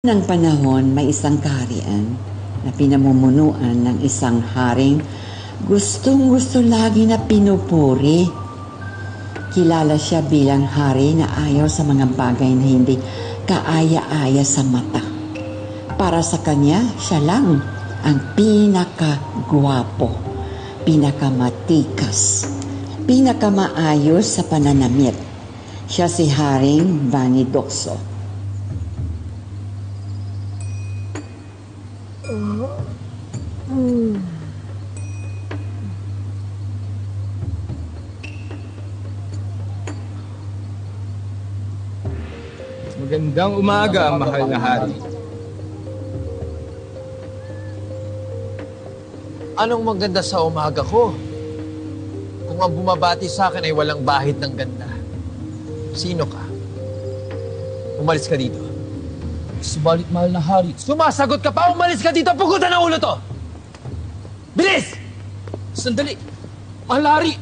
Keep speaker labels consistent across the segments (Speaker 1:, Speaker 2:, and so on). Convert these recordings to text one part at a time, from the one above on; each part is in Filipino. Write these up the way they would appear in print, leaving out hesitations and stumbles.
Speaker 1: Ng panahon, may isang kaharian na pinamumunuan ng isang haring gustong-gusto lagi na pinupuri. Kilala siya bilang hari na ayaw sa mga bagay na hindi kaaya-aya sa mata. Para sa kanya, siya lang ang pinakagwapo, pinakamatikas, pinakamaayos sa pananamit. Siya si Haring Vanidoso.
Speaker 2: Magandang umaga, mahal na hari.
Speaker 3: Anong maganda sa umaga ko? Kung ang bumabati sa akin ay walang bahid ng ganda. Sino ka? Umalis ka dito.
Speaker 2: Subalit, mahal na hari.
Speaker 3: Sumasagot ka pa! Umalis ka dito! Pugutan ang ulo to! Bilis!
Speaker 2: Sandali! Mahal na hari!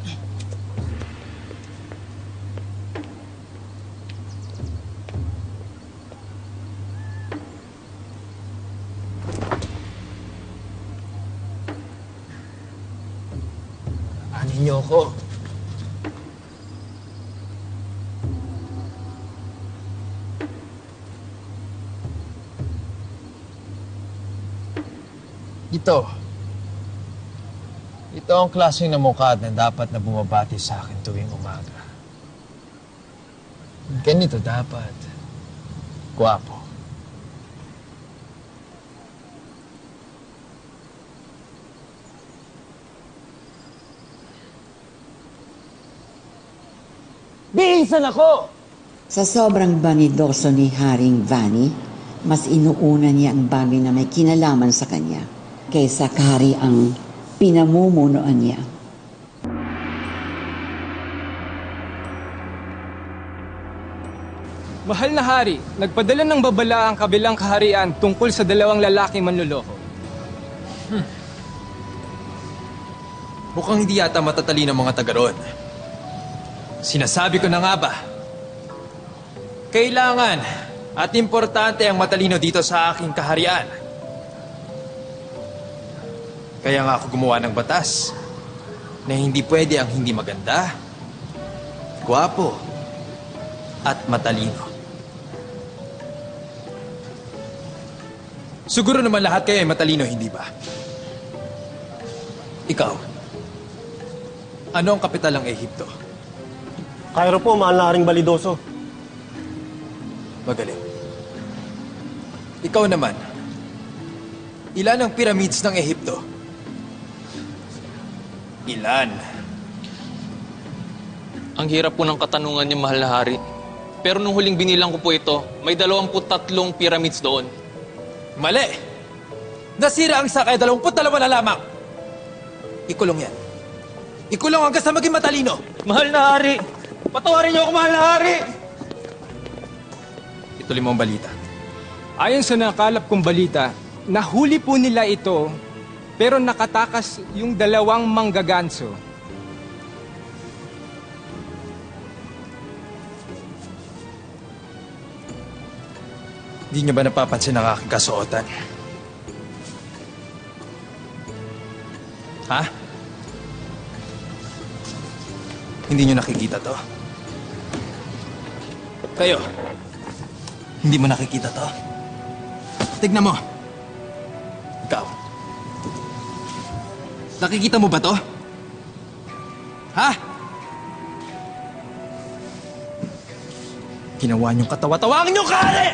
Speaker 3: Anin niyo ako. Ito ang klaseng na mukha na dapat na bumabati sa akin tuwing umaga. Ganito dapat. Gwapo. Bihisan ako!
Speaker 1: Sa sobrang banidoso ni Haring Vani, mas inuuna niya ang bagay na may kinalaman sa kanya kaysa kahari ang pinamumunuan niya.
Speaker 2: Mahal na hari, nagpadala ng babala ang kabilang kaharian tungkol sa dalawang lalaking manloloko.
Speaker 3: Mukhang hindi yata matatalino ang mga taga roon. Sinasabi ko na nga ba? Kailangan at importante ang matalino dito sa aking kaharian. Kaya nga ako gumawa ng batas na hindi pwede ang hindi maganda, gwapo, at matalino. Siguro naman lahat kayo ay matalino, hindi ba? Ikaw, ano ang kapital ng Ehipto?
Speaker 4: Cairo po, mahal na Haring Vanidoso.
Speaker 3: Magaling. Ikaw naman, ilan ang pyramids ng Ehipto? Ilan?
Speaker 5: Ang hirap po ng katanungan niyo, mahal na hari. Pero nung huling binilang ko po ito, may 23 pyramids doon.
Speaker 3: Mali! Nasira ang isa kaya 22 na lamang. Ikulong yan. Ikulong hanggang sa maging matalino.
Speaker 2: Mahal na hari! Patawarin niyo ako, mahal na hari!
Speaker 3: Ituloy mo ang balita.
Speaker 2: Ayon sa nakalap kong balita, nahuli po nila ito, pero nakatakas yung 2 manggaganso.
Speaker 3: Hindi niyo ba napapansin ang aking kasuotan? Ha? Hindi niyo nakikita to? Kayo, hindi mo nakikita to? Tignan mo. Ikaw. Nakikita mo ba to? Ha? Ginawa niyong katawa-tawangin niyong kahari!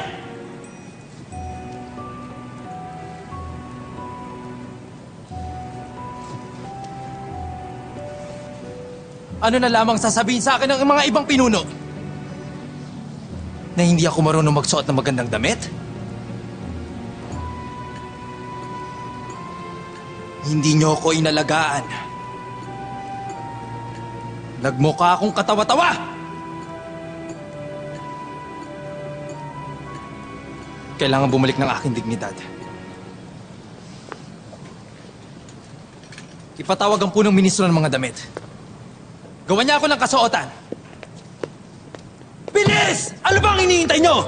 Speaker 3: Ano na lamang sasabihin sa akin ng mga ibang pinuno? Na hindi ako marunong magsuot ng magandang damit? Hindi niyo ako inalagaan. Nagmukha akong katawa-tawa! Kailangan bumalik ng aking dignidad. Ipatawag ang punong ministro ng mga damit. Gawan niya ako ng kasuotan. Bilis! Ano ba ang hinihintay nyo?